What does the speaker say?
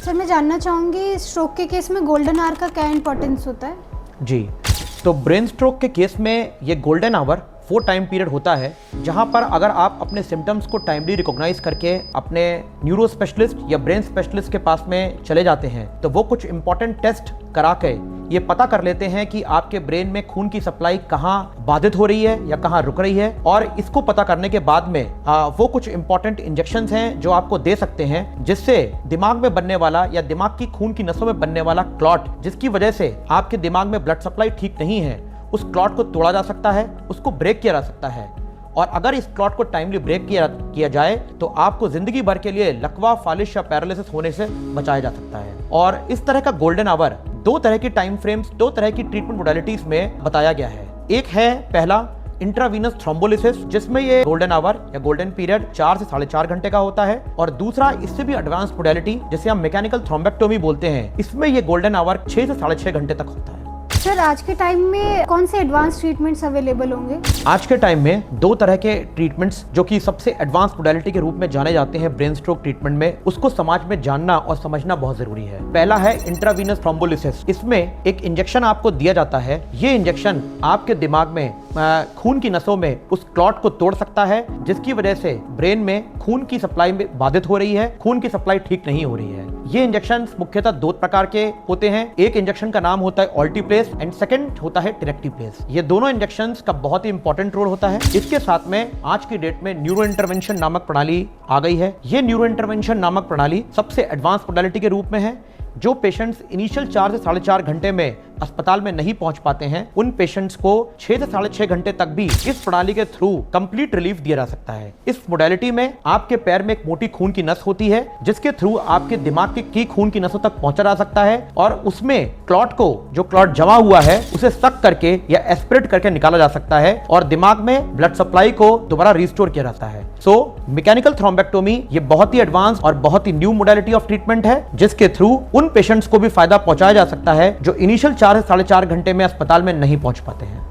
Sir मैं जानना चाहूँगी स्ट्रोक के केस में गोल्डन आवर का क्या इंपॉर्टेंस होता है? जी, तो ब्रेन स्ट्रोक के केस में ये गोल्डन आवर वो टाइम पीरियड होता है जहां पर अगर आप अपने सिम्टम्स को टाइमली रिकॉग्नाइज करके अपने न्यूरो स्पेशलिस्ट या ब्रेन स्पेशलिस्ट के पास में चले जाते हैं तो वो कुछ इंपॉर्टेंट टेस्ट करा के ये पता कर लेते हैं कि आपके ब्रेन में खून की सप्लाई कहाँ बाधित हो रही है या कहाँ रुक रही है। और इसको पता करने के बाद में वो कुछ इंपॉर्टेंट इंजेक्शंस हैं जो आपको दे सकते हैं जिससे दिमाग में बनने वाला या दिमाग की खून की नसों में बनने वाला क्लॉट, जिसकी वजह से आपके दिमाग में ब्लड सप्लाई ठीक नहीं है, उस क्लॉट को तोड़ा जा सकता है, उसको ब्रेक किया जा सकता है। और अगर इस क्लॉट को टाइमली ब्रेक किया जाए तो आपको जिंदगी भर के लिए लकवा, फालिश या पैरालिसिस होने से बचाया जा सकता है। और इस तरह का गोल्डन आवर दो तरह की टाइम फ्रेम्स, दो तरह की ट्रीटमेंट मोडालिटीज में बताया गया है। एक है पहला इंट्रावीनस थ्रोम्बोलिसिस, जिसमें ये गोल्डन आवर या गोल्डन पीरियड 4 से 4.5 घंटे का होता है। और दूसरा इससे भी एडवांस मोडालिटी जिसे हम मैकेनिकल थ्रोम्बेक्टोमी बोलते हैं, इसमें ये गोल्डन आवर 6 से 6.5 घंटे तक होता है। सर आज के टाइम में कौन से एडवांस ट्रीटमेंट्स अवेलेबल होंगे? आज के टाइम में दो तरह के ट्रीटमेंट्स जो कि सबसे एडवांस मोडालिटी के रूप में जाने जाते हैं ब्रेन स्ट्रोक ट्रीटमेंट में, उसको समाज में जानना और समझना बहुत जरूरी है। पहला है इंट्रावीनस थ्रोम्बोलिसिस। इसमें एक इंजेक्शन आपको दिया जाता है। ये इंजेक्शन आपके दिमाग में खून की नसों में उस क्लॉट को तोड़ सकता है जिसकी वजह से ब्रेन में खून की सप्लाई में बाधित हो रही है, खून की सप्लाई ठीक नहीं हो रही है। ये इंजेक्शन मुख्यतः दो प्रकार के होते हैं। एक इंजेक्शन का नाम होता है ऑल्टीप्लेस एंड सेकंड होता है टिरेक्टिप्लेस। ये दोनों इंजेक्शंस का बहुत ही इंपॉर्टेंट रोल होता है। इसके साथ में आज की डेट में न्यूरो इंटरवेंशन नामक प्रणाली आ गई है। ये न्यूरो इंटरवेंशन नामक प्रणाली सबसे एडवांस मोडालिटी के रूप में है। जो पेशेंट्स इनिशियल 4 से 4.5 घंटे में अस्पताल में नहीं पहुंच पाते हैं, उन पेशेंट्स को 6 से 6.5 घंटे तक भी इस प्रणाली के थ्रू कंप्लीट रिलीफ दिया जा सकता है। इस मोडालिटी में आपके पैर में एक मोटी खून की नस होती है जिसके थ्रू आपके दिमाग की खून की नसों तक पहुंचा जा सकता है और उसमें क्लॉट को, जो क्लॉट जमा हुआ है, उसे सक करके या एस्पिरेट करके निकाला जा सकता है और दिमाग में ब्लड सप्लाई को दोबारा रिस्टोर किया जाता है। सो मैकेनिकल थ्रोम्बेक्टोमी ये बहुत ही एडवांस और बहुत ही न्यू मोडालिटी ऑफ ट्रीटमेंट है जिसके थ्रू उन पेशेंट्स को भी फायदा पहुंचाया जा सकता है जो इनिशियल 4 से 4.5 घंटे में अस्पताल में नहीं पहुंच पाते हैं।